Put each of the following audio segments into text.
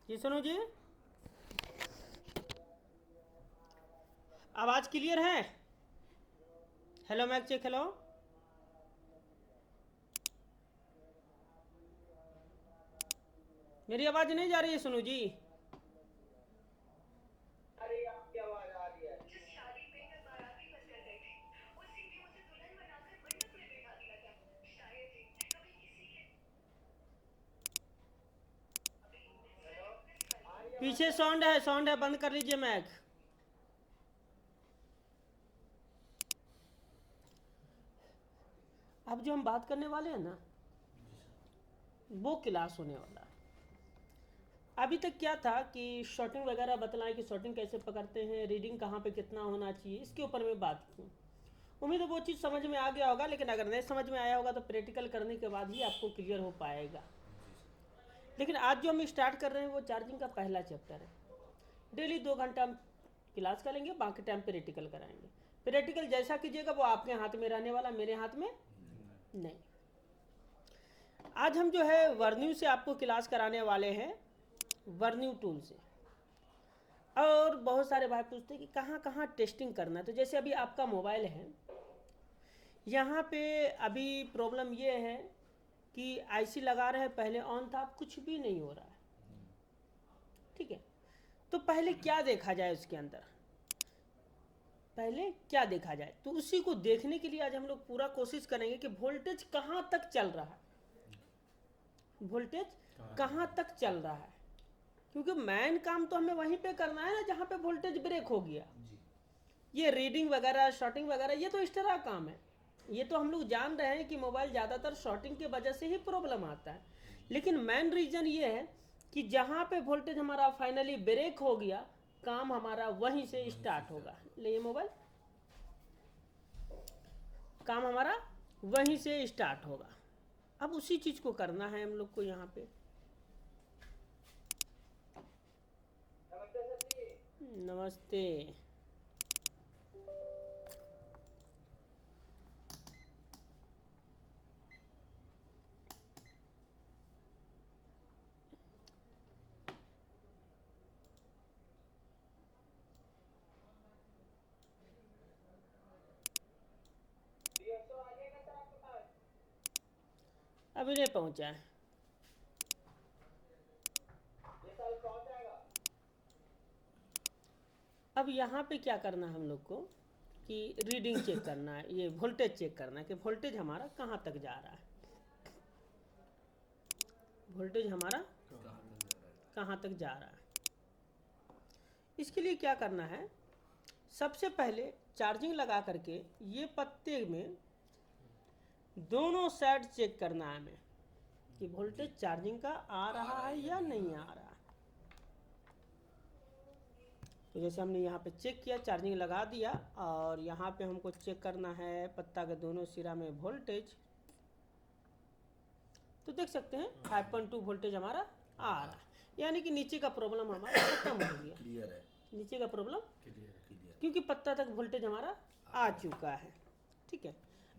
जी सुनो जी, आवाज़ क्लियर है? Hello mic check, hello. मेरी आवाज़ नहीं जा रही है सुनो जी? पीछे साउंड है, बंद कर लीजिए मैक। अब जो हम बात करने वाले हैं ना, वो क्लास होने वाला है। अभी तक क्या था कि शॉटिंग वगैरह बतलाएं कि शॉटिंग कैसे पकड़ते हैं, रीडिंग कहाँ पे कितना होना चाहिए, इसके ऊपर मैं बात की। उम्मीद है वो चीज़ समझ में आ गया होगा, लेकिन अगर नहीं समझ में आया होगा तो प्रैक्टिकल करने के बाद ही आपको क्लियर हो पाएगा। लेकिन आज जो हम स्टार्ट कर रहे हैं वो चार्जिंग का पहला चैप्टर है। डेली 2 घंटा हम क्लास करेंगे, बाकी टाइम प्रैक्टिकल कराएंगे। प्रैक्टिकल जैसा कीजिएगा वो आपके हाथ में रहने वाला, मेरे हाथ में नहीं। आज हम जो है वर्न्यू से आपको क्लास कराने वाले हैं, वर्न्यू टूल से। और बहुत सारे भाई पूछते हैं कि कहाँ कहाँ टेस्टिंग करना है। तो जैसे अभी आपका मोबाइल है, यहाँ पे अभी प्रॉब्लम ये है कि आईसी लगा रहे हैं, पहले ऑन था, अब कुछ भी नहीं हो रहा है। ठीक है, तो पहले क्या देखा जाए उसके अंदर, पहले क्या देखा जाए, तो उसी को देखने के लिए आज हम लोग पूरा कोशिश करेंगे कि वोल्टेज कहाँ तक चल रहा है, वोल्टेज कहाँ तक चल रहा है। क्योंकि मेन काम तो हमें वहीं पे करना है ना जहाँ पे वोल्टेज ब्रेक हो गया। ये रीडिंग वगैरह शॉर्टिंग वगैरह ये तो इस तरह काम है। ये तो हम लोग जान रहे हैं कि मोबाइल ज़्यादातर शॉर्टिंग की वजह से ही प्रॉब्लम आता है। लेकिन मेन रीज़न ये है कि जहाँ पे वोल्टेज हमारा फाइनली ब्रेक हो गया, काम हमारा वहीं से स्टार्ट होगा। ले ये मोबाइल, काम हमारा वहीं से स्टार्ट होगा। अब उसी चीज़ को करना है हम लोग को यहाँ पे। नमस्ते। अभी नहीं पहुँचा है। अब यहाँ पे क्या करना है हम लोग को कि रीडिंग चेक करना है, ये वोल्टेज चेक करना है कि वोल्टेज हमारा कहाँ तक जा रहा है, वोल्टेज हमारा कहाँ तक जा रहा है। इसके लिए क्या करना है, सबसे पहले चार्जिंग लगा करके ये पत्ते में दोनों साइड चेक करना है हमें कि वोल्टेज चार्जिंग का आ रहा है या नहीं आ रहा है। तो जैसे हमने यहाँ पे चेक किया, चार्जिंग लगा दिया, और यहाँ पे हमको चेक करना है पत्ता के दोनों सिरा में वोल्टेज। तो देख सकते हैं 5.2 वोल्टेज हमारा आ रहा है, यानी कि नीचे का प्रॉब्लम हमारा खत्म हो गया। क्लियर है, नीचे का प्रॉब्लम क्लियर। क्योंकि पत्ता तक वोल्टेज हमारा आ चुका है। ठीक है,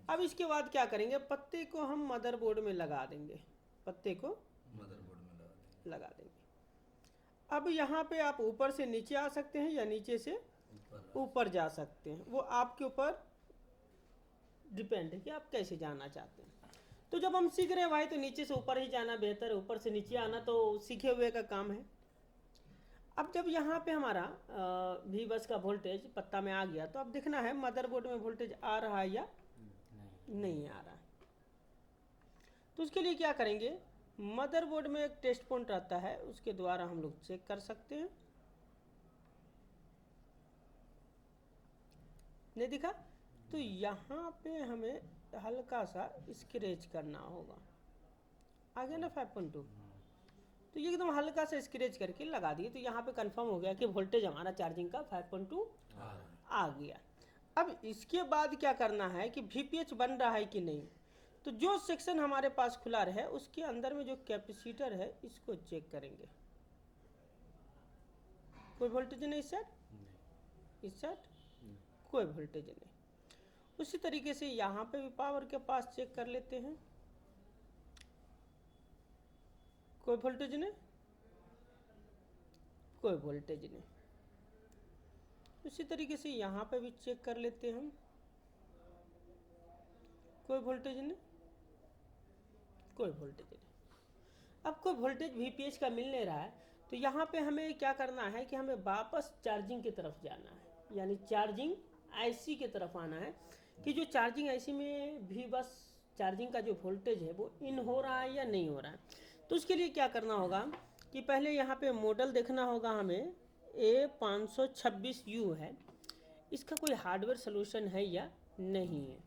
अब इसके बाद क्या करेंगे, पत्ते को हम मदरबोर्ड में लगा देंगे, पत्ते को मदरबोर्ड में लगा देंगे। अब यहाँ पे आप ऊपर से नीचे आ सकते हैं या नीचे से ऊपर जा सकते हैं, वो आपके ऊपर डिपेंड है कि आप कैसे जाना चाहते हैं। तो जब हम सीख रहे हैं भाई, तो नीचे से ऊपर ही जाना बेहतर है, ऊपर से नीचे आना तो सीखे हुए का काम है। अब जब यहाँ पे हमारा भी बस का वोल्टेज पत्ता में आ गया, तो अब देखना है मदरबोर्ड में वोल्टेज आ रहा है या नहीं आ रहा है। तो उसके लिए क्या करेंगे, मदरबोर्ड में एक टेस्ट पॉइंट रहता है, उसके द्वारा हम लोग चेक कर सकते हैं। नहीं दिखा, तो यहाँ पे हमें हल्का सा स्क्रैच करना होगा। आ गया ना 5.2, तो ये एकदम हल्का सा स्क्रैच करके लगा दिए, तो यहाँ पे कंफर्म हो गया कि वोल्टेज हमारा चार्जिंग का 5.2 आ गया। अब इसके बाद क्या करना है कि वीपीएच बन रहा है कि नहीं। तो जो सेक्शन हमारे पास खुला रहे उसके अंदर में जो कैपेसिटर है इसको चेक करेंगे। कोई वोल्टेज नहीं इस साइड कोई वोल्टेज नहीं। उसी तरीके से यहाँ पे भी पावर के पास चेक कर लेते हैं, कोई वोल्टेज नहीं। कोई वोल्टेज नहीं। उसी तरीके से यहाँ पे भी चेक कर लेते हैं हम, कोई वोल्टेज नहीं, कोई वोल्टेज नहीं। अब कोई वोल्टेज वीपीएच का मिल नहीं रहा है, तो यहाँ पे हमें क्या करना है कि हमें वापस चार्जिंग की तरफ जाना है, यानी चार्जिंग आईसी की तरफ आना है कि जो चार्जिंग आईसी में भी बस चार्जिंग का जो वोल्टेज है वो इन हो रहा है या नहीं हो रहा है। तो उसके लिए क्या करना होगा कि पहले यहाँ पे मॉडल देखना होगा हमें, A526U है, इसका कोई हार्डवेयर सोल्यूशन है या नहीं है,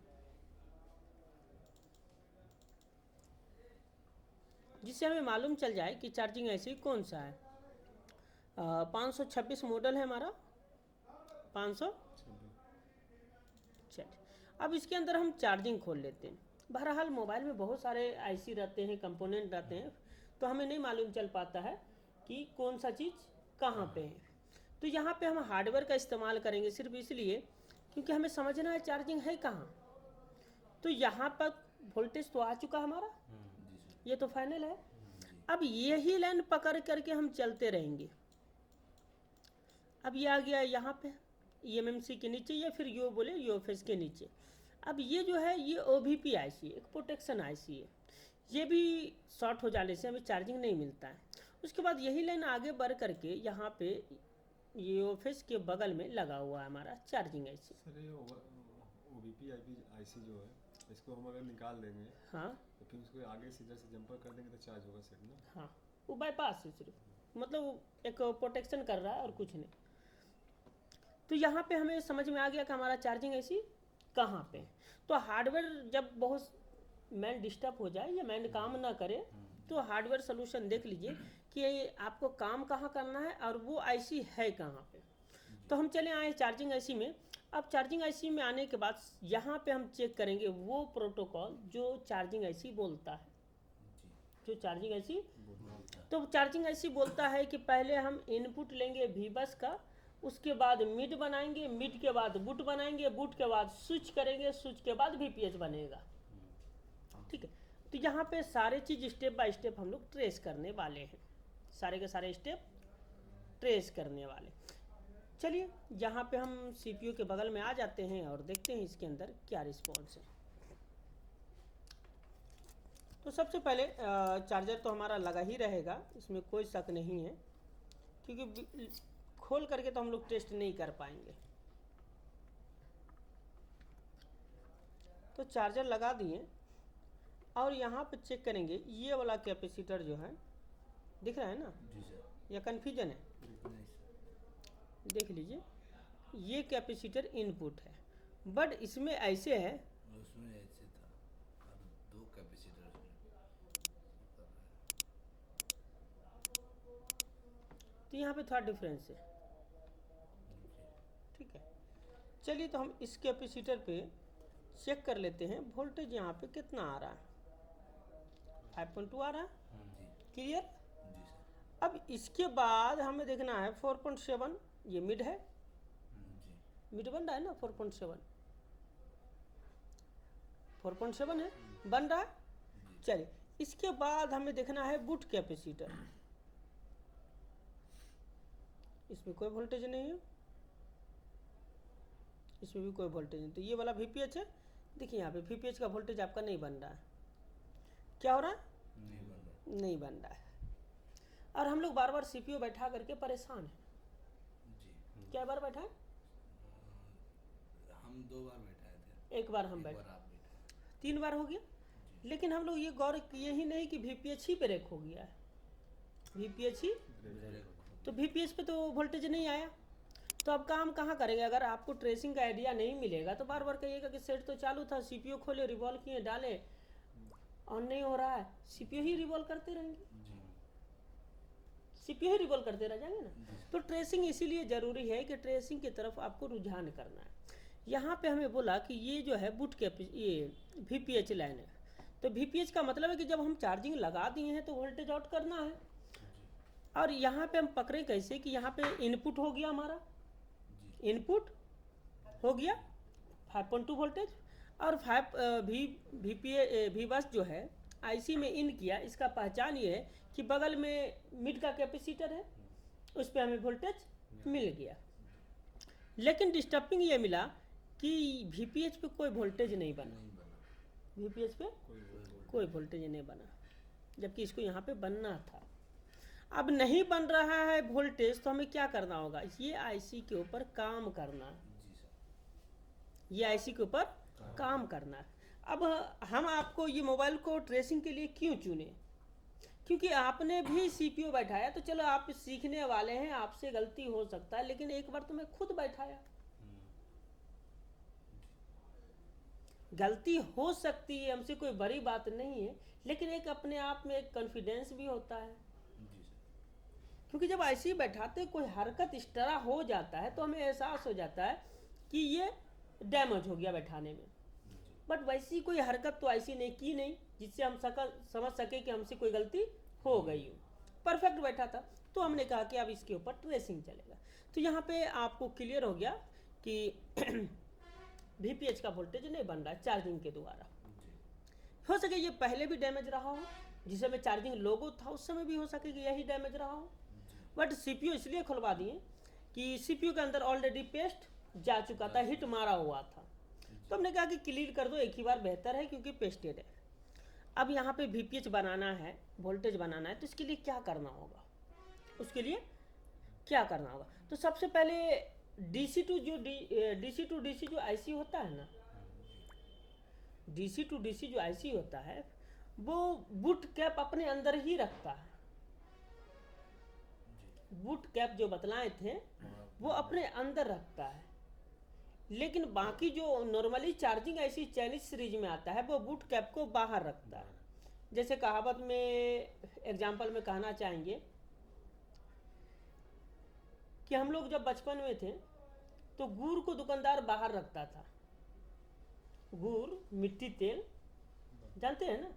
जिससे हमें मालूम चल जाए कि चार्जिंग ऐसी कौन सा है। 526 मॉडल है हमारा, 500। चलिए अब इसके अंदर हम चार्जिंग खोल लेते हैं। बहरहाल मोबाइल में बहुत सारे आईसी रहते हैं, कंपोनेंट रहते हैं, तो हमें नहीं मालूम चल पाता है कि कौन सा चीज़ कहाँ पे है। तो यहाँ पे हम हार्डवेयर का इस्तेमाल करेंगे सिर्फ इसलिए क्योंकि हमें समझना है चार्जिंग है कहाँ। तो यहाँ पर वोल्टेज तो आ चुका हमारा, ये तो फाइनल है। अब यही लाइन पकड़ करके हम चलते रहेंगे। अब ये आ गया यहाँ पे ईएमएमसी के नीचे, या फिर यो बोले यूएफएस के नीचे। अब ये जो है ये ओवीपी आईसी, एक प्रोटेक्शन आईसी है, ये भी शॉर्ट हो जाने से हमें चार्जिंग नहीं मिलता है। उसके बाद यही लाइन आगे बढ़ करके यहाँ पे यूएफएस के बगल में लगा हुआ है हमारा चार्जिंग आईसी। सर ये ओवीपी आईसी जो है, इसको हम अगर निकाल देंगे हाँ, तो फिर उसको आगे से जैसे जंपर कर देंगे तो चार्ज होगा सेट ना। हाँ, वो बाईपास है सिर्फ, मतलब वो एक प्रोटेक्शन कर रहा है और कुछ नहीं। तो यहाँ पे हमें समझ में आ गया कि हमारा चार्जिंग ऐसी कहाँ पे है। तो हार्डवेयर जब बहुत मैन डिस्टर्ब हो जाए या मैन काम ना करे तो हार्डवेयर सोल्यूशन देख लीजिए कि आपको काम कहाँ करना है और वो आईसी है कहाँ पे। तो हम चले आए चार्जिंग आईसी में। अब चार्जिंग आईसी में आने के बाद यहाँ पे हम चेक करेंगे वो प्रोटोकॉल जो चार्जिंग आईसी बोलता है, जो चार्जिंग आईसी। तो चार्जिंग आईसी बोलता है कि पहले हम इनपुट लेंगे वीबस का, उसके बाद मिड बनाएंगे, मिड के बाद बूट बनाएंगे, बूट के बाद स्विच करेंगे, स्विच के बाद वीपीएच बनेगा। ठीक है, तो यहाँ पे सारे चीज़ स्टेप बाय स्टेप हम लोग ट्रेस करने वाले हैं, सारे के सारे स्टेप ट्रेस करने वाले। चलिए यहाँ पे हम सीपीयू के बगल में आ जाते हैं और देखते हैं इसके अंदर क्या रिस्पॉन्स है। तो सबसे पहले चार्जर तो हमारा लगा ही रहेगा, इसमें कोई शक नहीं है, क्योंकि खोल करके तो हम लोग टेस्ट नहीं कर पाएंगे। तो चार्जर लगा दिए और यहाँ पे चेक करेंगे ये वाला कैपेसिटर जो है, दिख रहा है ना, जी सर। या कन्फ्यूजन है? नहीं सर, देख लीजिए, ये कैपेसिटर इनपुट है, बट इसमें ऐसे है, उसमें ऐसे था और दो कैपेसिटर तो यहाँ पे थोड़ा डिफरेंस है। ठीक है, चलिए तो हम इस कैपेसिटर पे चेक कर लेते हैं वोल्टेज यहाँ पे कितना आ रहा है। 5.2 आ रहा है, जी क्लियर। जी सर। अब इसके बाद हमें देखना है 4.7, ये मिड है, जी मिड बन रहा है ना, 4.7 है, बन रहा है। चलिए इसके बाद हमें देखना है बूट कैपेसिटर, इसमें कोई वोल्टेज नहीं है, इसमें भी कोई वोल्टेज नहीं। तो ये वाला वीपीएच है, देखिए यहाँ पे वीपीएच का वोल्टेज आपका नहीं बन रहा है। क्या हो रहा है? नहीं बन रहा। नहीं बन रहा है। और हम लोग बार बार सीपीयू बैठा करके परेशान हैं। जी क्या बार बैठा है? हम 2 बार बैठाए थे, एक बार हम एक बैठे, बार आप बैठे। 3 बार हो गया। लेकिन हम लोग ये गौर किए ही नहीं कि वीपीएच ही ब्रेक हो गया है, वीपीएच ही। तो वीपीएच पे तो वोल्टेज नहीं आया, तो अब काम कहाँ करेंगे? अगर आपको ट्रेसिंग का आइडिया नहीं मिलेगा तो बार बार कहिएगा कि सेट तो चालू था, सीपीयू खोले, रिवॉल्व किए, डाले, ऑन नहीं हो रहा है, सीपीयू ही रिवॉल्व करते रहेंगे, जी सीपीयू ही रिवॉल्व करते रह जाएंगे ना। तो ट्रेसिंग इसीलिए ज़रूरी है कि ट्रेसिंग की तरफ आपको रुझान करना है। यहाँ पे हमें बोला कि ये जो है बूट ये वीपीएच लाइन है, तो वीपीएच का मतलब है कि जब हम चार्जिंग लगा दिए हैं तो वोल्टेज आउट करना है। और यहाँ पे हम पकड़े कैसे कि यहाँ पे इनपुट हो गया हमारा, इनपुट हो गया 5.2 वोल्टेज, और 5 वी बस जो है आईसी में इन किया। इसका पहचान ये है कि बगल में मिड का कैपेसिटर है, उस पर हमें वोल्टेज मिल गया। लेकिन डिस्टर्बिंग ये मिला कि वीपीएच पे कोई वोल्टेज नहीं बना, नहीं बना, वीपीएच पे कोई वोल्टेज नहीं बना, जबकि इसको यहाँ पे बनना था। अब नहीं बन रहा है वोल्टेज, तो हमें क्या करना होगा, ये आईसी के ऊपर काम करना है, जी सर। ये आईसी के ऊपर काम करना है। अब हम आपको ये मोबाइल को ट्रेसिंग के लिए क्यों चुने, क्योंकि आपने भी सीपीयू बैठाया, तो चलो आप सीखने वाले हैं, आपसे गलती हो सकता है, लेकिन एक बार तो मैं खुद बैठाया, गलती हो सकती है, हमसे कोई बड़ी बात नहीं है, लेकिन एक अपने आप में एक कॉन्फिडेंस भी होता है। जी सर। क्योंकि जब ऐसे ही बैठाते कोई हरकत इस तरह हो जाता है तो हमें एहसास हो जाता है कि ये डैमेज हो गया बैठाने में, बट वैसी कोई हरकत तो ऐसी नहीं की नहीं जिससे हम समझ सके कि हमसे कोई गलती हो गई हो, परफेक्ट बैठा था। तो हमने कहा कि अब इसके ऊपर ट्रेसिंग चलेगा। तो यहाँ पे आपको क्लियर हो गया कि वीपीएच का वोल्टेज नहीं बन रहा है चार्जिंग के द्वारा। हो सके ये पहले भी डैमेज रहा हो, जिस समय चार्जिंग लोगो था उस समय भी हो सके कि यही डैमेज रहा हो, बट सीपीयू इसलिए खुलवा दिए कि सीपीयू के अंदर ऑलरेडी पेस्ट जा चुका था, हिट मारा हुआ था। तो हमने कहा कि क्लियर कर दो एक ही बार, बेहतर है क्योंकि पेस्टेड है। अब यहाँ पे वीपीएच बनाना है, वोल्टेज बनाना है, तो इसके लिए क्या करना होगा, उसके लिए क्या करना होगा, तो सबसे पहले डीसी टू डीसी जो आईसी होता है ना, डीसी टू डीसी जो आईसी होता है वो बूट कैप अपने अंदर ही रखता है। बूट कैप जो बतलाए थे वो अपने अंदर रखता है, लेकिन बाकी जो नॉर्मली चार्जिंग ऐसी चाइनीज सीरीज में आता है वो बूट कैप को बाहर रखता है। जैसे कहावत में एग्जाम्पल में कहना चाहेंगे कि हम लोग जब बचपन में थे तो गुड़ को दुकानदार बाहर रखता था, गुड़ मिट्टी तेल जानते हैं ना,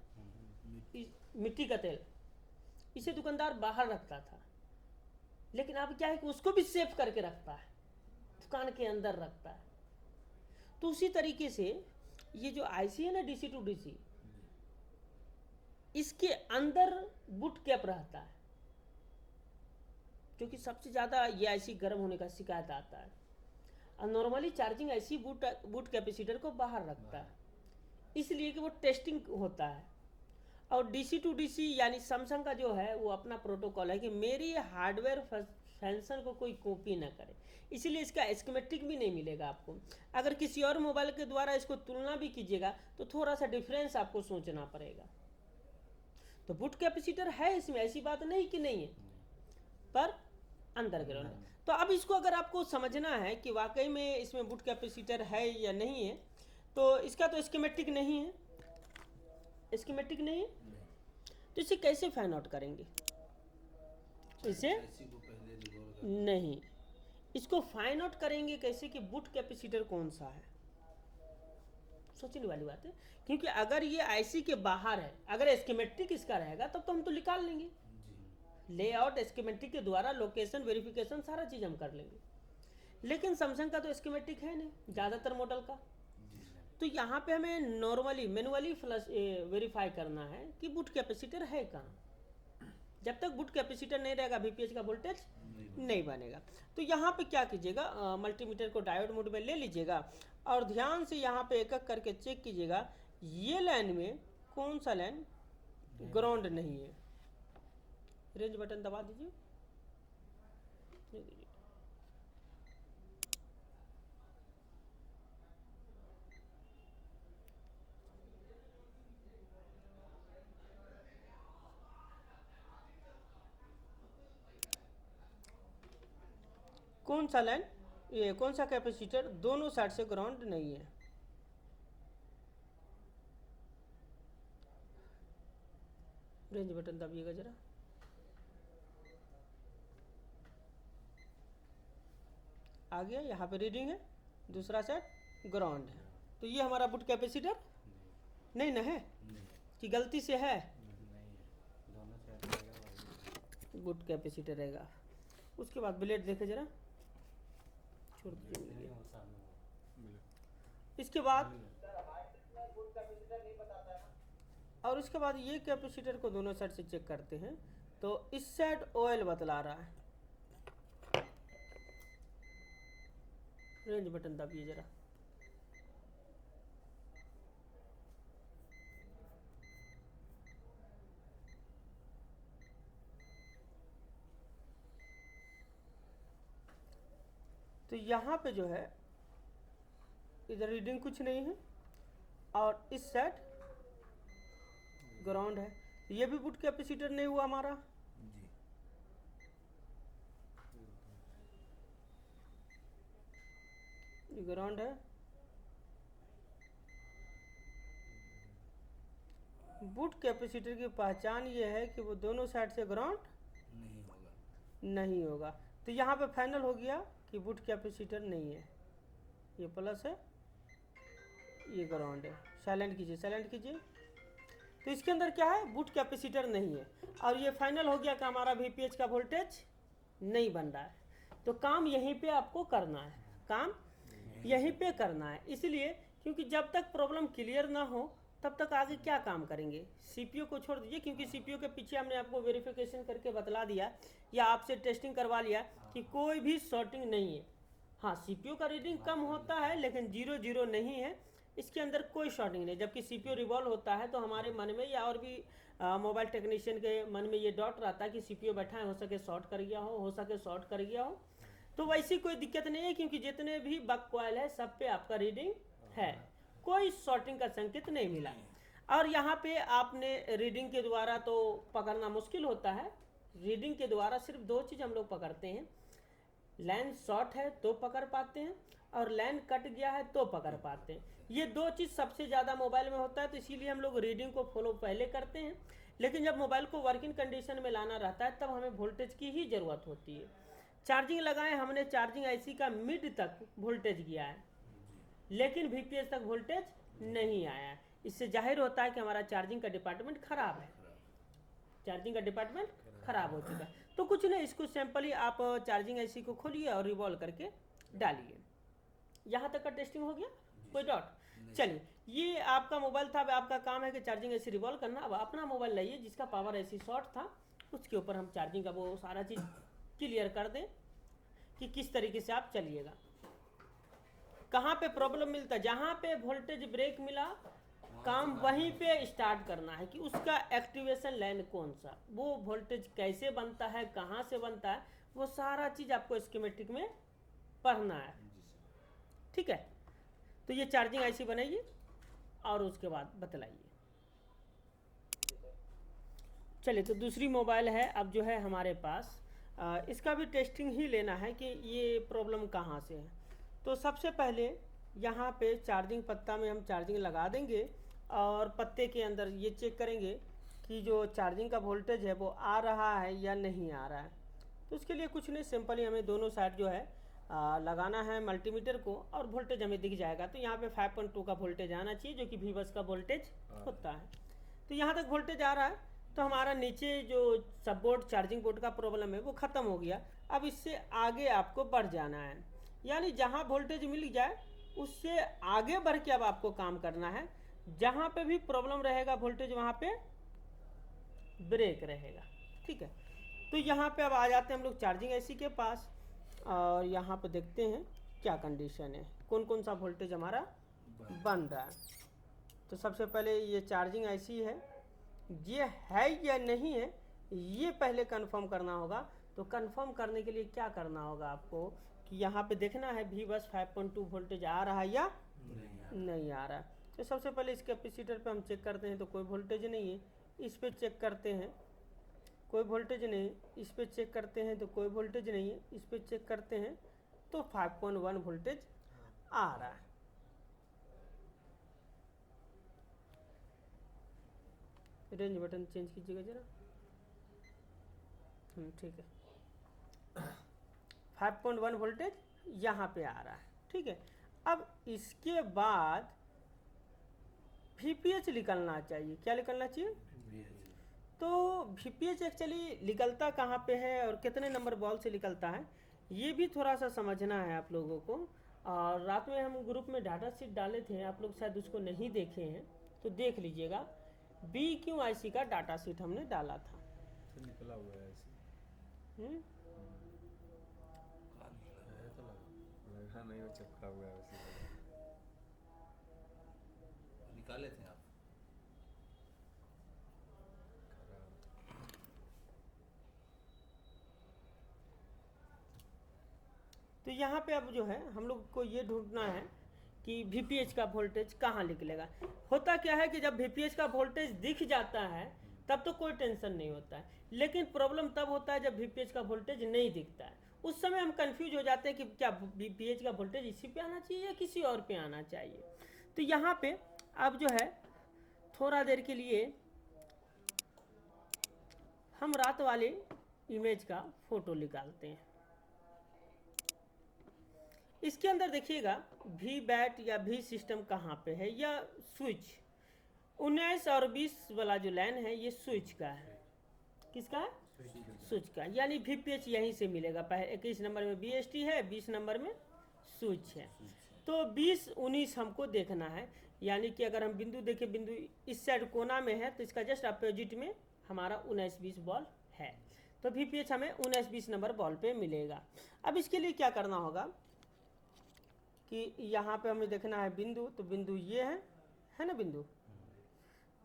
मिट्टी का तेल, इसे दुकानदार बाहर रखता था, लेकिन अब क्या है कि उसको भी सेफ करके रखता है, दुकान के अंदर रखता है। तो उसी तरीके से ये जो आईसी है ना डीसी टू डीसी, इसके अंदर बूट कैप रहता है, क्योंकि सबसे ज़्यादा ये आईसी गर्म होने का शिकायत आता है। और नॉर्मली चार्जिंग ऐसी बूट कैपेसिटर को बाहर रखता है, इसलिए कि वो टेस्टिंग होता है। और डीसी टू डीसी यानी सैमसंग का जो है वो अपना प्रोटोकॉल है कि मेरी हार्डवेयर फंक्शन को कोई कॉपी ना करे, इसीलिए इसका एस्केमेटिक भी नहीं मिलेगा आपको। अगर किसी और मोबाइल के द्वारा इसको तुलना भी कीजिएगा तो थोड़ा सा डिफरेंस आपको सोचना पड़ेगा। तो बूट कैपेसिटर है इसमें, ऐसी बात नहीं कि नहीं है, पर अंडरग्राउंड है। तो अब इसको अगर आपको समझना है कि वाकई में इसमें बूट कैपेसिटर है या नहीं है, तो इसका तो स्कीमेटिक नहीं है, स्कीमेटिक नहीं है, तो इसे कैसे फाइंड आउट करेंगे, इसे नहीं, इसको फाइंड आउट करेंगे कैसे कि बूट कैपेसिटर कौन सा है। सोचने वाली बात है, क्योंकि अगर ये आईसी के बाहर है, अगर स्कीमेटिक इसका रहेगा तब तो हम तो निकाल लेंगे, लेआउट स्कीमेटिक के द्वारा लोकेशन वेरिफिकेशन सारा चीज़ हम कर लेंगे, लेकिन सैमसंग का तो स्कीमेटिक है नहीं ज़्यादातर मॉडल का। तो यहाँ पे हमें नॉर्मली मैनुअली फ्लश वेरीफाई करना है कि बूट कैपेसिटर है कहाँ। जब तक बूट कैपेसिटर नहीं रहेगा वीपीएच का वोल्टेज नहीं बनेगा। तो यहाँ पे क्या कीजिएगा, मल्टीमीटर को डायोड मोड में ले लीजिएगा और ध्यान से यहाँ पे एक एक करके चेक कीजिएगा ये लाइन में कौन सा लाइन ग्राउंड नहीं है। रेंज बटन दबा दीजिए, कौन सा लाइन, ये कौन सा कैपेसिटर दोनों साइड से ग्राउंड नहीं है। रेंज बटन दबिएगा जरा, आ गया, यहाँ पे रीडिंग है, दूसरा साइड ग्राउंड है। तो ये हमारा बूट कैपेसिटर नहीं ना है कि गलती से है, बूट कैपेसिटर रहेगा। उसके बाद ब्लेड देखे जरा, छोड़ दीजिए। इसके बाद और उसके बाद ये कैपेसिटर को दोनों साइड से चेक करते हैं, तो इस साइड ऑयल बतला रहा है, रेंज बटन दबिए जरा। तो यहाँ पे जो है इधर रीडिंग कुछ नहीं है और इस साइड ग्राउंड है। ये भी बूट कैपेसिटर नहीं हुआ हमारा। जी। ये ग्राउंड है। बूट कैपेसिटर की पहचान ये है कि वो दोनों साइड से ग्राउंड नहीं होगा। नहीं होगा। तो यहाँ पे फाइनल हो गया कि बूट कैपेसिटर नहीं है। ये प्लस है, ये ग्राउंड है। साइलेंट कीजिए, साइलेंट कीजिए। तो इसके अंदर क्या है, बूट कैपेसिटर नहीं है। और ये फाइनल हो गया कि हमारा VPH का वोल्टेज नहीं बन रहा है। तो काम यहीं पे आपको करना है, काम यहीं पे करना है। इसलिए क्योंकि जब तक प्रॉब्लम क्लियर ना हो तब तक आगे क्या काम करेंगे। CPU को छोड़ दीजिए, क्योंकि CPU के पीछे हमने आपको वेरिफिकेशन करके बतला दिया या आपसे टेस्टिंग करवा लिया कि कोई भी शॉर्टिंग नहीं है। हाँ, CPU का रीडिंग कम होता है लेकिन 0 नहीं है, इसके अंदर कोई शॉर्टिंग नहीं। जबकि CPU रिवॉल्व होता है तो हमारे मन में या और भी मोबाइल टेक्नीशियन के मन में ये डाउट रहता है कि CPU बैठा है, हो सके शॉर्ट कर गया हो सके शॉर्ट कर गया हो। तो वैसी कोई दिक्कत नहीं है, क्योंकि जितने भी बक कॉइल है सब पे आपका रीडिंग है, कोई शॉर्टिंग का संकेत नहीं मिला। और यहाँ पे आपने रीडिंग के द्वारा तो पकड़ना मुश्किल होता है। रीडिंग के द्वारा सिर्फ दो चीज़ हम लोग पकड़ते हैं, लाइन शॉर्ट है तो पकड़ पाते हैं और लाइन कट गया है तो पकड़ पाते हैं। ये दो चीज़ सबसे ज़्यादा मोबाइल में होता है, तो इसीलिए हम लोग रीडिंग को फॉलो पहले करते हैं। लेकिन जब मोबाइल को वर्किंग कंडीशन में लाना रहता है तब हमें वोल्टेज की ही ज़रूरत होती है। चार्जिंग लगाएं, हमने चार्जिंग IC का मिड तक वोल्टेज गया है लेकिन VPH तक वोल्टेज नहीं आया है। इससे जाहिर होता है कि हमारा चार्जिंग का डिपार्टमेंट खराब है, चार्जिंग का डिपार्टमेंट खराब हो चुका है। तो कुछ नहीं, इसको सिंपली आप चार्जिंग IC को खोलिए और रिवॉल्व करके डालिए। यहाँ तक का टेस्टिंग हो गया, कोई डाउट? चलिए, ये आपका मोबाइल था। अब आपका काम है कि चार्जिंग IC रिवॉल्व करना। अब अपना मोबाइल लाइए जिसका पावर IC शॉर्ट था, उसके ऊपर हम चार्जिंग का वो सारा चीज़ क्लियर कर दें कि किस तरीके से आप चलिएगा। कहाँ पे प्रॉब्लम मिलता है, जहाँ पे वोल्टेज ब्रेक मिला काम वहीं पे स्टार्ट करना है कि उसका एक्टिवेशन लाइन कौन सा, वो वोल्टेज कैसे बनता है, कहाँ से बनता है, वो सारा चीज़ आपको स्कीमेटिक में पढ़ना है। ठीक है, तो ये चार्जिंग IC बनाइए और उसके बाद बतलाइए। चलिए, तो दूसरी मोबाइल है अब जो है हमारे पास, इसका भी टेस्टिंग ही लेना है कि ये प्रॉब्लम कहाँ से है। तो सबसे पहले यहाँ पे चार्जिंग पत्ता में हम चार्जिंग लगा देंगे और पत्ते के अंदर ये चेक करेंगे कि जो चार्जिंग का वोल्टेज है वो आ रहा है या नहीं आ रहा है। तो उसके लिए कुछ नहीं, सिंपली हमें दोनों साइड जो है लगाना है मल्टीमीटर को और वोल्टेज हमें दिख जाएगा। तो यहाँ पे 5.2 का वोल्टेज आना चाहिए जो कि V-बस का वोल्टेज होता है। तो यहाँ तक वोल्टेज आ रहा है तो हमारा नीचे जो सब बोर्ड चार्जिंग बोर्ड का प्रॉब्लम है वो ख़त्म हो गया। अब इससे आगे आपको बढ़ जाना है, यानी जहाँ वोल्टेज मिल जाए उससे आगे बढ़ के अब आपको काम करना है। जहाँ पे भी प्रॉब्लम रहेगा वोल्टेज वहाँ पे ब्रेक रहेगा। ठीक है, तो यहाँ पे अब आ जाते हैं हम लोग चार्जिंग IC के पास और यहाँ पे देखते हैं क्या कंडीशन है, कौन कौन सा वोल्टेज हमारा बन रहा है। तो सबसे पहले ये चार्जिंग IC है, ये है या नहीं है ये पहले कंफर्म करना होगा। तो कंफर्म करने के लिए क्या करना होगा आपको कि यहाँ पे देखना है V-बस 5.2 वोल्टेज आ रहा है या नहीं आ रहा है। तो सबसे पहले इस कैपेसिटर पे हम चेक करते हैं तो कोई वोल्टेज नहीं है। इस पे चेक करते हैं, कोई वोल्टेज नहीं। इस पे चेक करते हैं तो कोई वोल्टेज नहीं है। इस पे चेक करते हैं तो 5.1 वोल्टेज आ रहा है। रेंज बटन चेंज कीजिएगा जरा। ठीक है, 5.1 वोल्टेज यहाँ पे आ रहा है। ठीक है, अब इसके बाद VPH निकलना चाहिए। क्या निकलना चाहिए? तो VPH एक्चुअली निकलता कहाँ पे है और कितने नंबर बॉल से निकलता है ये भी थोड़ा सा समझना है आप लोगों को। और रात में हम ग्रुप में डाटा शीट डाले थे, आप लोग शायद उसको नहीं देखे हैं तो देख लीजिएगा। BQIC का डाटा शीट हमने डाला था। तो निकला हुआ है ऐसे। हम्म, है तो लग हाँ नहीं, वो चिपका हुआ है उसी पे। निकाले थे आप? खराब। तो यहाँ पे अब जो है हम लोग को ये ढूंढना है कि VPH का वोल्टेज कहाँ निकलेगा। होता क्या है कि जब VPH का वोल्टेज दिख जाता है तब तो कोई टेंशन नहीं होता है, लेकिन प्रॉब्लम तब होता है जब VPH का वोल्टेज नहीं दिखता है। उस समय हम कंफ्यूज हो जाते हैं कि क्या VPH का वोल्टेज इसी पे आना चाहिए या किसी और पे आना चाहिए। तो यहाँ पे अब जो है थोड़ा देर के लिए हम रात वाले इमेज का फोटो निकालते हैं। इसके अंदर देखिएगा वी बैट या वी सिस्टम कहाँ पे है, या स्विच 19 और 20 वाला जो लाइन है ये स्विच का है। किसका है? स्विच का, यानी VPH यहीं से मिलेगा। पहले 21 नंबर में BST है, 20 नंबर में स्विच है। तो 20-19 हमको देखना है, यानी कि अगर हम बिंदु देखें, बिंदु इस साइड कोना में है तो इसका जस्ट अपोजिट में हमारा 19-20 बॉल है। तो VPH हमें 19-20 नंबर बॉल पे मिलेगा। अब इसके लिए क्या करना होगा कि यहाँ पे हमें देखना है बिंदु, तो बिंदु ये है ना बिंदु।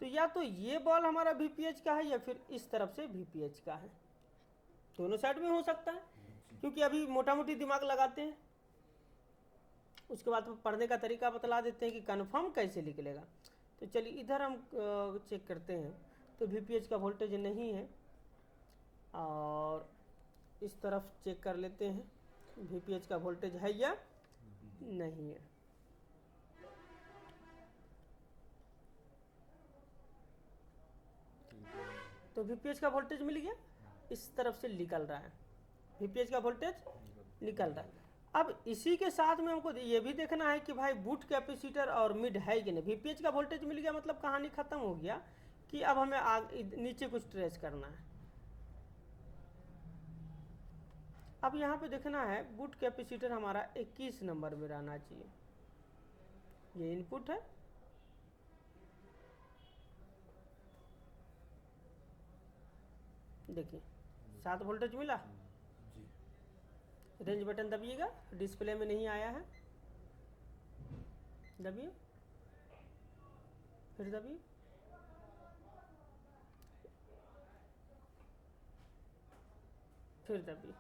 तो या तो ये बॉल हमारा VPH का है या फिर इस तरफ से VPH का है, दोनों साइड में हो सकता है, क्योंकि अभी मोटा मोटी दिमाग लगाते हैं, उसके बाद पढ़ने का तरीका बतला देते हैं कि कन्फर्म कैसे निकलेगा। तो चलिए इधर हम चेक करते हैं। तो VPH का वोल्टेज नहीं है, और इस तरफ चेक कर लेते हैं VPH का वोल्टेज है या नहीं है। तो VPH का वोल्टेज मिल गया, इस तरफ से निकल रहा है, VPH का वोल्टेज निकल रहा है। अब इसी के साथ में हमको ये भी देखना है कि भाई बूट कैपेसिटर और मिड है कि नहीं। VPH का वोल्टेज मिल गया मतलब कहानी खत्म हो गया, कि अब हमें नीचे कुछ ट्रेस करना है। अब यहाँ पे देखना है बूट कैपेसिटर हमारा 21 नंबर में रहना चाहिए, ये इनपुट है। देखिए 7 वोल्टेज मिला। रेंज बटन दबिएगा, डिस्प्ले में नहीं आया है, दबिए, फिर दबिए, फिर दबिए।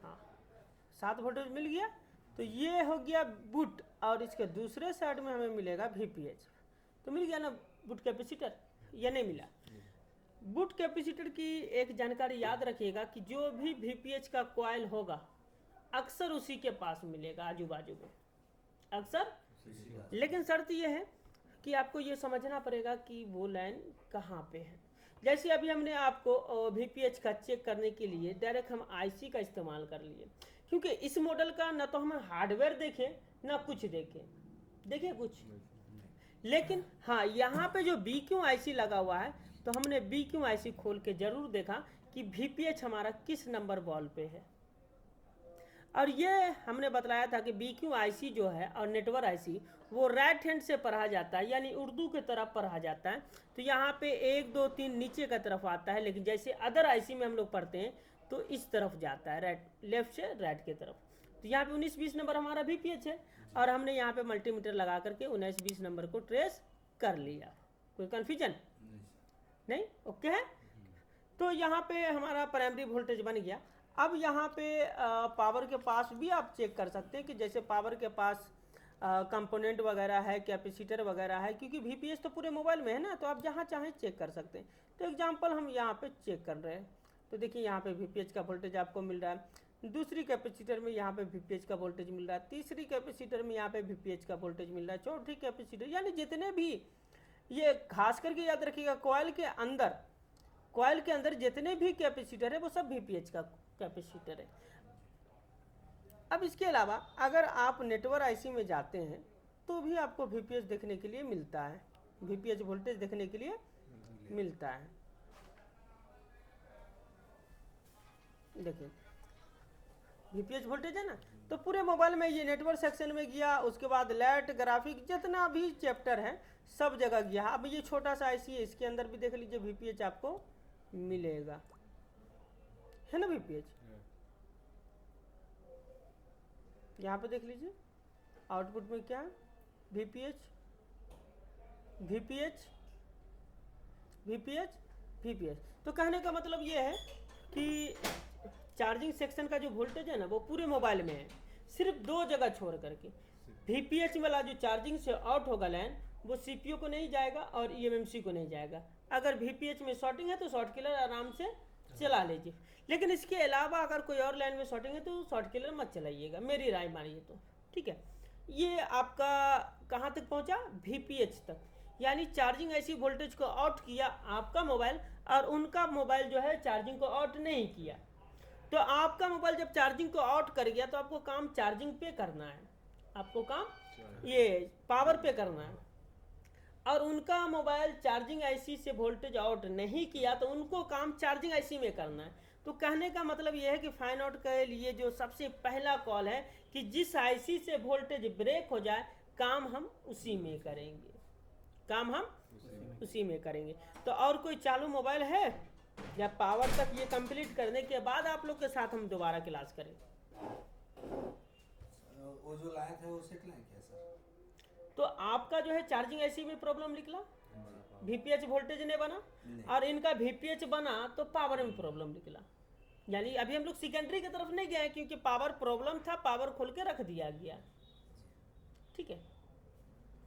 हाँ 7 वोल्टेज मिल गया। तो ये हो गया बूट, और इसके दूसरे साइड में हमें मिलेगा VPH। तो मिल गया ना बूट कैपेसिटर, या नहीं मिला? बूट कैपेसिटर की एक जानकारी याद रखिएगा कि जो भी VPH का कॉइल होगा अक्सर उसी के पास मिलेगा, आजू बाजू में अक्सर। लेकिन शर्त ये है कि आपको ये समझना पड़ेगा कि वो लाइन कहाँ पे है। जैसे अभी हमने आपको VPH का चेक करने के लिए डायरेक्ट हम IC का इस्तेमाल कर लिए, क्योंकि इस मॉडल का ना तो हम हार्डवेयर देखें ना कुछ देखें कुछ। लेकिन हाँ यहाँ पे जो BQ IC लगा हुआ है, तो हमने BQ IC खोल के जरूर देखा कि VPH हमारा किस नंबर बॉल पे है। और ये हमने बतलाया था कि BQ IC जो है और नेटवर्क IC वो राइट हैंड से पढ़ा जाता है, यानी उर्दू की तरफ पढ़ा जाता है। तो यहाँ पे 1 2 3 नीचे की तरफ आता है, लेकिन जैसे अदर IC में हम लोग पढ़ते हैं तो इस तरफ जाता है, राइट, लेफ्ट से राइट की तरफ। तो यहाँ पे 19-20 नंबर हमारा VPH है, और हमने यहाँ पे मल्टीमीटर लगा करके 19-20 नंबर को ट्रेस कर लिया। कोई कन्फ्यूजन नहीं? ओके है। तो यहाँ पे हमारा प्राइमरी वोल्टेज बन गया। अब यहाँ पे पावर के पास भी आप चेक कर सकते हैं कि जैसे पावर के पास कंपोनेंट वगैरह है, कैपेसिटर वगैरह है, क्योंकि VPH तो पूरे मोबाइल में है ना, तो आप जहाँ चाहें चेक कर सकते हैं। तो एग्जांपल हम यहाँ पे चेक कर रहे हैं, तो देखिए यहाँ पे VPH का वोल्टेज आपको मिल रहा है। दूसरी कैपेसिटर में यहाँ पे VPH का वोल्टेज मिल रहा है, तीसरी कैपेसिटर में यहाँ पे VPH का वोल्टेज मिल रहा है, चौथी कैपेसिटर, यानी जितने भी, ये खास करके याद रखिएगा कॉइल के अंदर जितने भी कैपेसिटर है वो सब VPH का कैपेसिटर है। अब इसके अलावा अगर आप नेटवर्क IC में जाते हैं तो भी आपको VPH देखने के लिए मिलता है, VPH वोल्टेज देखने के लिए मिलता है। देखिए VPH वोल्टेज है ना, तो पूरे मोबाइल में ये नेटवर्क सेक्शन में गया, उसके बाद लाइट, ग्राफिक, जितना भी चैप्टर है सब जगह गया। अब ये छोटा सा IC है, इसके अंदर भी देख लीजिए VPH आपको मिलेगा, है ना VPH। यहाँ पे देख लीजिए आउटपुट में क्या है, VPH VPH VPH VPH। तो कहने का मतलब ये है कि चार्जिंग सेक्शन का जो वोल्टेज है ना वो पूरे मोबाइल में है, सिर्फ दो जगह छोड़ करके। VPH वाला जो चार्जिंग से आउट होगा लाइन वो CPU को नहीं जाएगा और eMMC को नहीं जाएगा। अगर VPH में शॉर्टिंग है तो शॉर्ट किलर आराम से चला लीजिए, लेकिन इसके अलावा अगर कोई और लाइन में शॉर्टिंग है तो शॉर्ट किलर मत चलाइएगा, मेरी राय मानिए तो। ठीक है, ये आपका कहाँ तक पहुँचा, VPH तक, यानी चार्जिंग ऐसी वोल्टेज को आउट किया आपका मोबाइल और उनका मोबाइल जो है चार्जिंग को आउट नहीं किया। तो आपका मोबाइल जब चार्जिंग को आउट कर गया तो आपको काम चार्जिंग पे करना है, आपको काम ये पावर पे करना है, और उनका मोबाइल चार्जिंग आईसी से वोल्टेज आउट नहीं किया तो उनको काम चार्जिंग आईसी में करना है। तो कहने का मतलब यह है कि फाइन आउट के लिए जो सबसे पहला कॉल है कि जिस आईसी से वोल्टेज ब्रेक हो जाए काम हम उसी में करेंगे, काम हम उसी में करेंगे। तो और कोई चालू मोबाइल है या पावर तक ये कंप्लीट करने के बाद आप लोग के साथ हम दोबारा क्लास करें। वो जो लाए थे वो सेट लाए क्या सर? तो आपका जो है चार्जिंग आईसी में प्रॉब्लम निकला, VPH वोल्टेज नहीं बना, और इनका VPH बना तो पावर में प्रॉब्लम निकला। यानी अभी हम लोग सेकेंडरी की तरफ नहीं गए क्योंकि पावर प्रॉब्लम था, पावर खोल के रख दिया गया। ठीक है,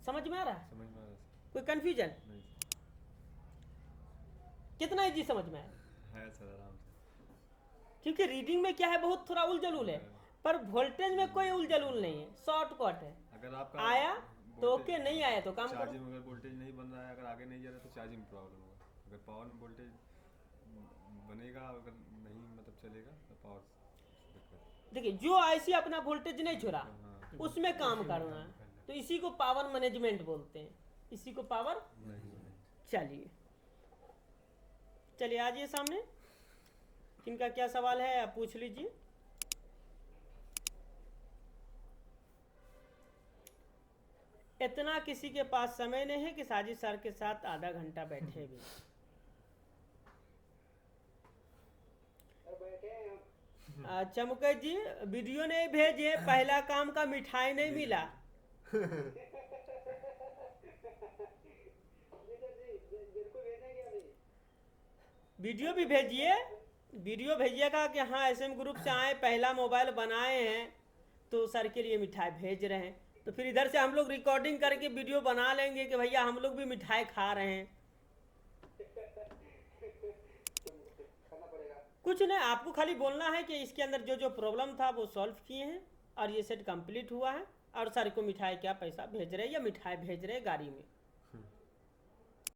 समझ में आ रहा है, समझ में आ रहा है कोई कंफ्यूजन? नहीं कितना इजी समझ में आया? है सर, आराम से। क्योंकि रीडिंग में क्या है बहुत थोड़ा उलझुल है, पर वोल्टेज में कोई उलझुल नहीं है, शॉर्टकट है। अगर आपका आया तो ओके, नहीं आया तो काम करो। चार्जिंग में अगर वोल्टेज नहीं बन रहा है, अगर आगे नहीं जा रहा है तो चार्जिंग में प्रॉब्लम होगा। अगर पावर में वोल्टेज बनेगा, अगर नहीं मतलब चलेगा तो पावर दिक्कत। देखिए जो आईसी अपना वोल्टेज नहीं छोड़ा हाँ, उसमें काम करना है, तो इसी को पावर मैनेजमेंट बोलते हैं, इसी को पावर। चलिए चलिए आइए सामने, किनका क्या सवाल है आप पूछ लीजिए। इतना किसी के पास समय नहीं है कि साजिद सर के साथ आधा घंटा बैठे भी। अच्छा मुकेश जी, वीडियो नहीं भेजे, पहला काम का मिठाई नहीं मिला। वीडियो भी भेजिए, वीडियो भेजिएगा कि हाँ SM ग्रुप से आए, पहला मोबाइल बनाए हैं तो सर के लिए मिठाई भेज रहे हैं। तो फिर इधर से हम लोग रिकॉर्डिंग करके वीडियो बना लेंगे कि भैया हम लोग भी मिठाई खा रहे हैं। कुछ नहीं, आपको खाली बोलना है कि इसके अंदर जो जो प्रॉब्लम था वो सॉल्व किए हैं और ये सेट कंप्लीट हुआ है, और सर को मिठाई क्या पैसा भेज रहे हैं या मिठाई भेज रहे हैं गाड़ी में।